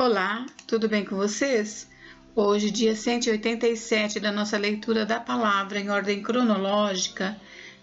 Olá, tudo bem com vocês? Hoje, dia 187 da nossa leitura da palavra em ordem cronológica,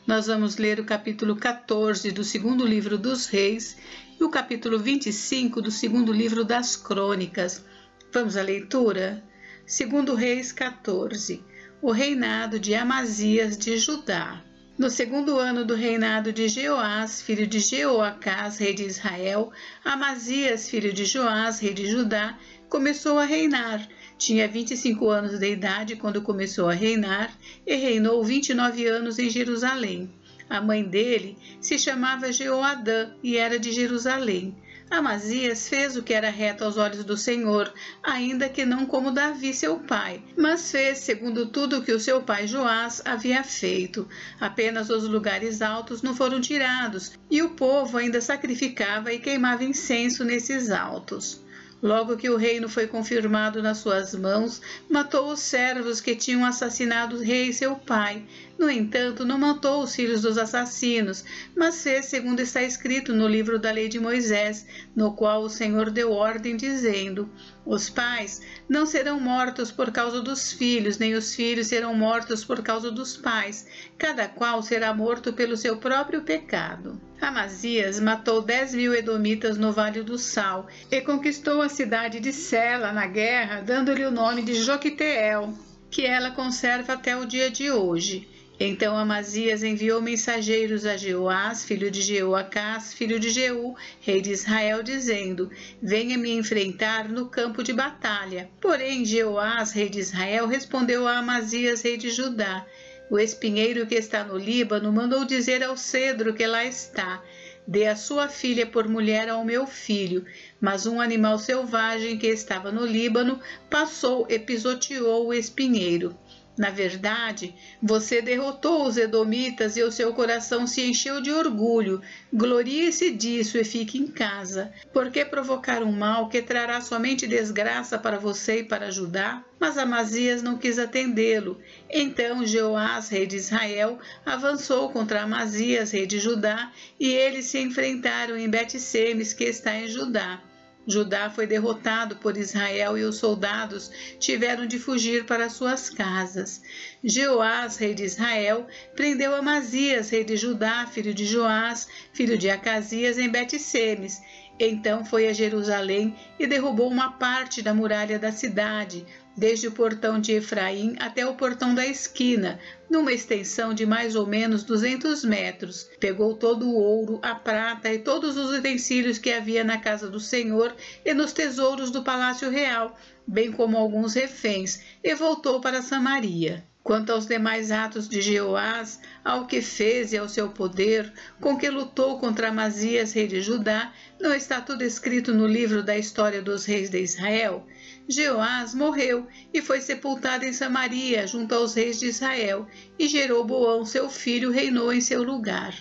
nós vamos ler o capítulo 14 do segundo livro dos Reis e o capítulo 25 do segundo livro das Crônicas. Vamos à leitura? Segundo Reis 14, o reinado de Amazias de Judá. No segundo ano do reinado de Jeoás, filho de Jeoacás, rei de Israel, Amazias, filho de Joás, rei de Judá, começou a reinar. Tinha 25 anos de idade quando começou a reinar e reinou 29 anos em Jerusalém. A mãe dele se chamava Jeoadã e era de Jerusalém. Amazias fez o que era reto aos olhos do Senhor, ainda que não como Davi seu pai, mas fez segundo tudo que o seu pai Joás havia feito. Apenas os lugares altos não foram tirados, e o povo ainda sacrificava e queimava incenso nesses altos. Logo que o reino foi confirmado nas suas mãos, matou os servos que tinham assassinado o rei seu pai. No entanto, não matou os filhos dos assassinos, mas fez segundo está escrito no livro da lei de Moisés, no qual o Senhor deu ordem, dizendo: os pais não serão mortos por causa dos filhos, nem os filhos serão mortos por causa dos pais. Cada qual será morto pelo seu próprio pecado. Amazias matou 10.000 edomitas no Vale do Sal e conquistou a cidade de Sela na guerra, dando-lhe o nome de Joquiteel, que ela conserva até o dia de hoje. Então Amazias enviou mensageiros a Jeoás, filho de Jeoacás, filho de Jeú, rei de Israel, dizendo: venha me enfrentar no campo de batalha. Porém Jeoás, rei de Israel, respondeu a Amazias, rei de Judá: o espinheiro que está no Líbano mandou dizer ao cedro que lá está: dê a sua filha por mulher ao meu filho. Mas um animal selvagem que estava no Líbano passou e pisoteou o espinheiro. Na verdade, você derrotou os edomitas e o seu coração se encheu de orgulho. Glorie-se disso e fique em casa. Por que provocar um mal que trará somente desgraça para você e para Judá? Mas Amazias não quis atendê-lo. Então Jeoás, rei de Israel, avançou contra Amazias, rei de Judá, e eles se enfrentaram em Bet-Semes, que está em Judá. Judá foi derrotado por Israel e os soldados tiveram de fugir para suas casas. Jeoás, rei de Israel, prendeu Amazias, rei de Judá, filho de Joás, filho de Acasias, em Bet-Semes. Então foi a Jerusalém e derrubou uma parte da muralha da cidade, desde o portão de Efraim até o portão da esquina, numa extensão de mais ou menos 200 metros. Pegou todo o ouro, a prata e todos os utensílios que havia na casa do Senhor e nos tesouros do palácio real, bem como alguns reféns, e voltou para Samaria. Quanto aos demais atos de Jeoás, ao que fez e ao seu poder, com que lutou contra Amazias, rei de Judá, não está tudo escrito no livro da história dos reis de Israel? Jeoás morreu e foi sepultado em Samaria, junto aos reis de Israel, e Jeroboão, seu filho, reinou em seu lugar.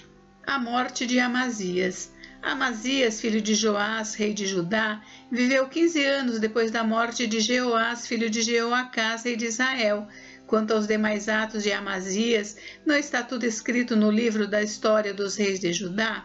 A morte de Amazias. Amazias, filho de Joás, rei de Judá, viveu 15 anos depois da morte de Jeoás, filho de Jeoacás, rei de Israel. Quanto aos demais atos de Amazias, não está tudo escrito no livro da história dos reis de Judá?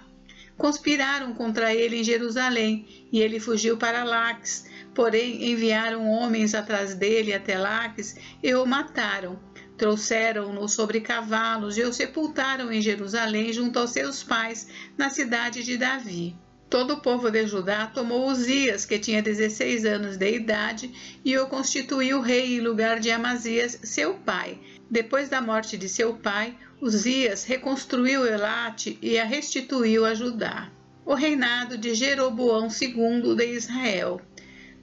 Conspiraram contra ele em Jerusalém, e ele fugiu para Laques. Porém, enviaram homens atrás dele até Laques e o mataram. Trouxeram-no sobre cavalos e o sepultaram em Jerusalém junto aos seus pais, na cidade de Davi. Todo o povo de Judá tomou Uzias, que tinha 16 anos de idade, e o constituiu rei em lugar de Amazias, seu pai. Depois da morte de seu pai, Uzias reconstruiu Elate e a restituiu a Judá. O reinado de Jeroboão II de Israel.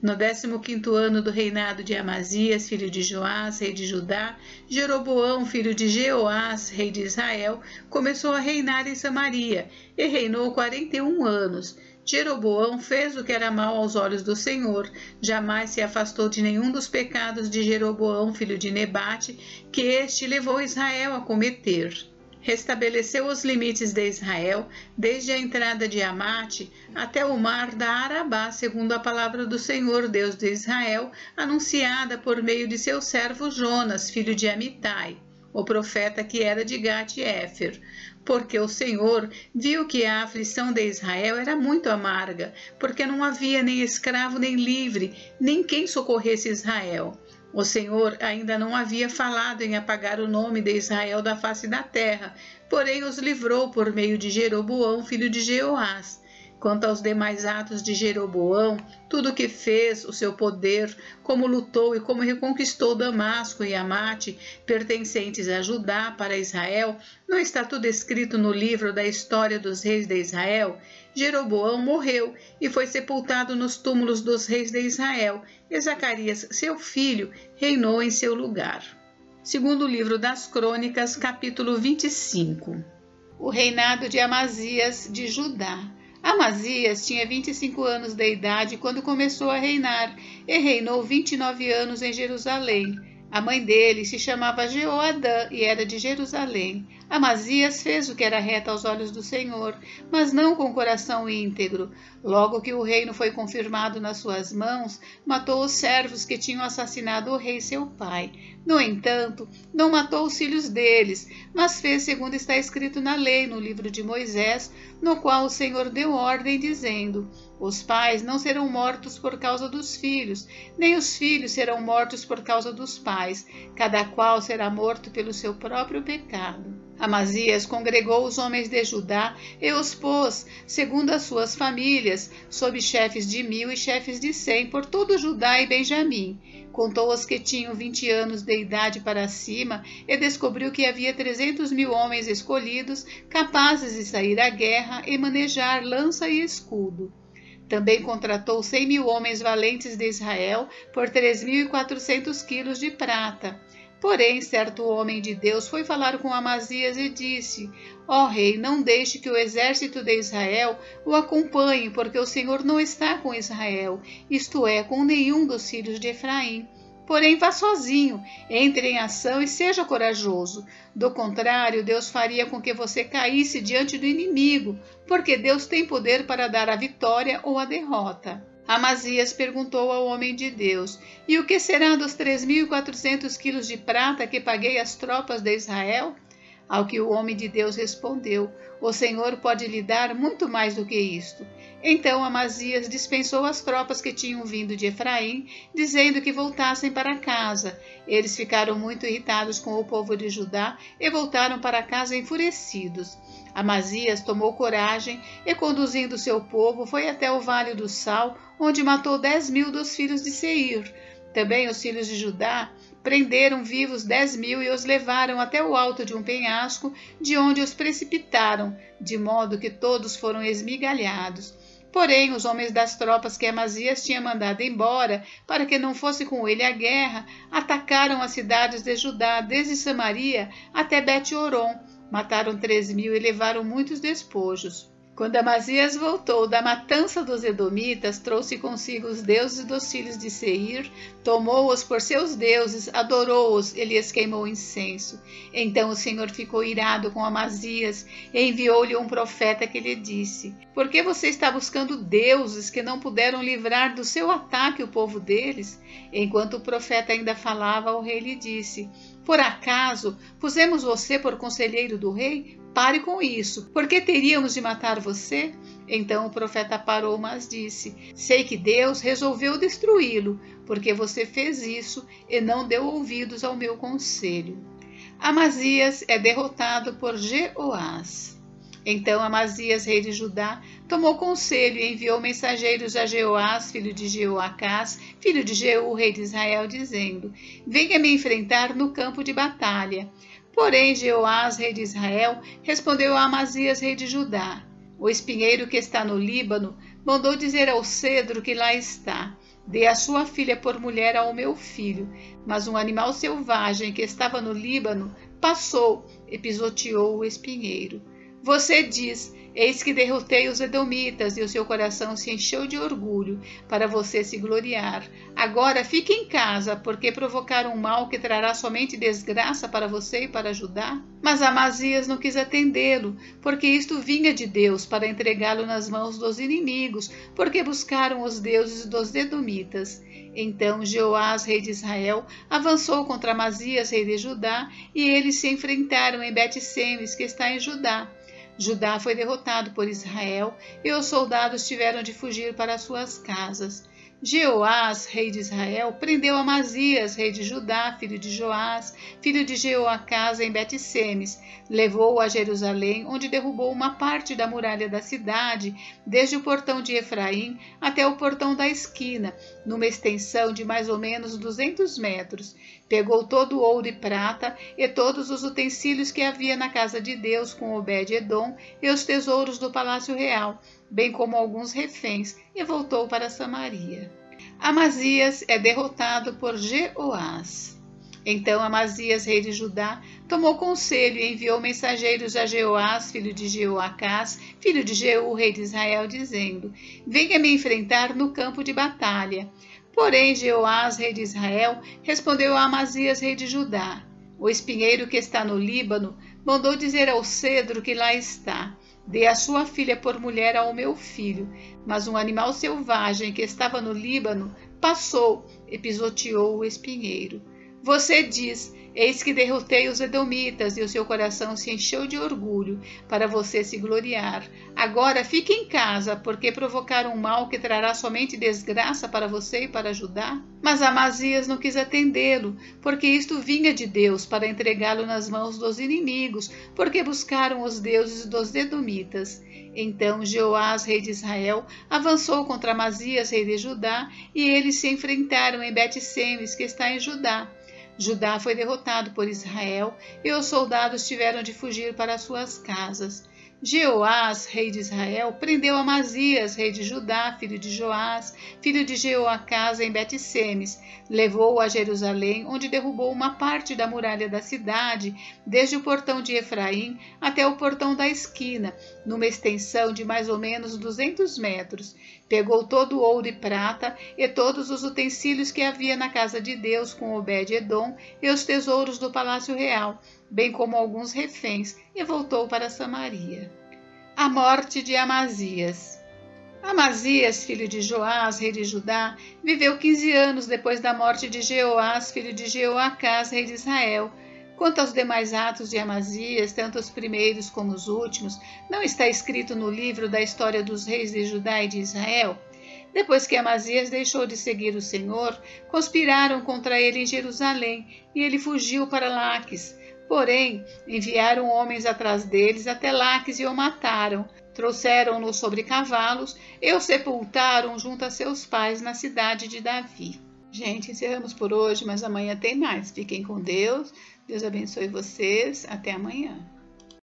No 15º ano do reinado de Amazias, filho de Joás, rei de Judá, Jeroboão, filho de Jeoás, rei de Israel, começou a reinar em Samaria e reinou 41 anos. Jeroboão fez o que era mal aos olhos do Senhor, jamais se afastou de nenhum dos pecados de Jeroboão, filho de Nebate, que este levou Israel a cometer. Restabeleceu os limites de Israel, desde a entrada de Amate até o mar da Arabá, segundo a palavra do Senhor, Deus de Israel, anunciada por meio de seu servo Jonas, filho de Amitai. o profeta que era de Gate-Éfer, porque o Senhor viu que a aflição de Israel era muito amarga, porque não havia nem escravo nem livre, nem quem socorresse Israel. O Senhor ainda não havia falado em apagar o nome de Israel da face da terra, porém os livrou por meio de Jeroboão, filho de Jeoás. Quanto aos demais atos de Jeroboão, tudo o que fez, o seu poder, como lutou e como reconquistou Damasco e Amate, pertencentes a Judá para Israel, não está tudo escrito no livro da história dos reis de Israel? Jeroboão morreu e foi sepultado nos túmulos dos reis de Israel, e Zacarias, seu filho, reinou em seu lugar. Segundo livro das Crônicas, capítulo 25. O reinado de Amazias de Judá. Amazias tinha 25 anos de idade quando começou a reinar e reinou 29 anos em Jerusalém. A mãe dele se chamava Jeoadã e era de Jerusalém. Amazias fez o que era reto aos olhos do Senhor, mas não com coração íntegro. Logo que o reino foi confirmado nas suas mãos, matou os servos que tinham assassinado o rei seu pai. No entanto, não matou os filhos deles, mas fez segundo está escrito na lei, no livro de Moisés, no qual o Senhor deu ordem, dizendo: os pais não serão mortos por causa dos filhos, nem os filhos serão mortos por causa dos pais. Cada qual será morto pelo seu próprio pecado. Amazias congregou os homens de Judá e os pôs, segundo as suas famílias, sob chefes de 1000 e chefes de 100 por todo Judá e Benjamim. Contou os que tinham 20 anos de idade para cima e descobriu que havia 300.000 homens escolhidos, capazes de sair à guerra e manejar lança e escudo. Também contratou 100.000 homens valentes de Israel por 3.400 quilos de prata. Porém, certo homem de Deus foi falar com Amazias e disse: ó rei, não deixe que o exército de Israel o acompanhe, porque o Senhor não está com Israel, isto é, com nenhum dos filhos de Efraim. Porém, vá sozinho, entre em ação e seja corajoso. Do contrário, Deus faria com que você caísse diante do inimigo, porque Deus tem poder para dar a vitória ou a derrota. Amazias perguntou ao homem de Deus: e o que será dos 3.400 quilos de prata que paguei às tropas de Israel? Ao que o homem de Deus respondeu: o Senhor pode lhe dar muito mais do que isto. Então Amazias dispensou as tropas que tinham vindo de Efraim, dizendo que voltassem para casa. Eles ficaram muito irritados com o povo de Judá e voltaram para casa enfurecidos. Amazias tomou coragem e, conduzindo seu povo, foi até o Vale do Sal, onde matou 10.000 dos filhos de Seir. Também os filhos de Judá prenderam vivos 10.000 e os levaram até o alto de um penhasco, de onde os precipitaram, de modo que todos foram esmigalhados. Porém, os homens das tropas que Amazias tinha mandado embora, para que não fosse com ele à guerra, atacaram as cidades de Judá, desde Samaria até Bet-Horon. Mataram 3.000 e levaram muitos despojos. Quando Amazias voltou da matança dos edomitas, trouxe consigo os deuses dos filhos de Seir, tomou-os por seus deuses, adorou-os e lhes queimou incenso. Então o Senhor ficou irado com Amazias e enviou-lhe um profeta que lhe disse: por que você está buscando deuses que não puderam livrar do seu ataque o povo deles? Enquanto o profeta ainda falava, o rei lhe disse: por acaso pusemos você por conselheiro do rei? Pare com isso, por que teríamos de matar você? Então o profeta parou, mas disse: sei que Deus resolveu destruí-lo, porque você fez isso e não deu ouvidos ao meu conselho. Amazias é derrotado por Jeoás. Então Amazias, rei de Judá, tomou conselho e enviou mensageiros a Jeoás, filho de Jeoacás, filho de Jeú, rei de Israel, dizendo: venha me enfrentar no campo de batalha. Porém, Jeoás, rei de Israel, respondeu a Amazias, rei de Judá: o espinheiro que está no Líbano mandou dizer ao cedro que lá está: dê a sua filha por mulher ao meu filho. Mas um animal selvagem que estava no Líbano passou e pisoteou o espinheiro. Você diz: eis que derrotei os edomitas, e o seu coração se encheu de orgulho, para você se gloriar. Agora fique em casa, porque provocaram um mal que trará somente desgraça para você e para Judá? Mas Amazias não quis atendê-lo, porque isto vinha de Deus, para entregá-lo nas mãos dos inimigos, porque buscaram os deuses dos edomitas. Então Jeoás, rei de Israel, avançou contra Amazias, rei de Judá, e eles se enfrentaram em Bet-Semes, que está em Judá. Judá foi derrotado por Israel, e os soldados tiveram de fugir para suas casas. Jeoás, rei de Israel, prendeu Amazias, rei de Judá, filho de Joás, filho de Jeoacás, em Bet-Semes, levou-o a Jerusalém, onde derrubou uma parte da muralha da cidade, desde o portão de Efraim até o portão da esquina, numa extensão de mais ou menos 200 metros. Pegou todo o ouro e prata e todos os utensílios que havia na casa de Deus com Obed-Edom e os tesouros do palácio real, bem como alguns reféns, e voltou para Samaria. Amazias é derrotado por Jeoás. Então Amazias, rei de Judá, tomou conselho e enviou mensageiros a Jeoás, filho de Jeoacás, filho de Jeú, rei de Israel, dizendo: venha me enfrentar no campo de batalha. Porém Jeoás, rei de Israel, respondeu a Amazias, rei de Judá: o espinheiro que está no Líbano mandou dizer ao cedro que lá está: dê a sua filha por mulher ao meu filho. Mas um animal selvagem que estava no Líbano passou e pisoteou o espinheiro. Você diz: eis que derrotei os edomitas, e o seu coração se encheu de orgulho, para você se gloriar. Agora fique em casa, porque provocaram um mal que trará somente desgraça para você e para Judá? Mas Amazias não quis atendê-lo, porque isto vinha de Deus, para entregá-lo nas mãos dos inimigos, porque buscaram os deuses dos edomitas. Então Jeoás, rei de Israel, avançou contra Amazias, rei de Judá, e eles se enfrentaram em Bet-Semes, que está em Judá. Judá foi derrotado por Israel, e os soldados tiveram de fugir para suas casas. Jeoás, rei de Israel, prendeu Amazias, rei de Judá, filho de Joás, filho de Jeoacás, em Bet-Semes, levou-o a Jerusalém, onde derrubou uma parte da muralha da cidade, desde o portão de Efraim até o portão da esquina, numa extensão de mais ou menos 200 metros. Pegou todo o ouro e prata e todos os utensílios que havia na casa de Deus com Obed-Edom e os tesouros do palácio real, bem como alguns reféns, e voltou para Samaria. A morte de Amazias. Amazias, filho de Joás, rei de Judá, viveu 15 anos depois da morte de Jeoás, filho de Jeoacás, rei de Israel. Quanto aos demais atos de Amazias, tanto os primeiros como os últimos, não está escrito no livro da história dos reis de Judá e de Israel? Depois que Amazias deixou de seguir o Senhor, conspiraram contra ele em Jerusalém, e ele fugiu para Laques. Porém, enviaram homens atrás deles até Laques e o mataram. Trouxeram-no sobre cavalos e o sepultaram junto a seus pais na cidade de Davi. Gente, encerramos por hoje, mas amanhã tem mais. Fiquem com Deus. Deus abençoe vocês. Até amanhã.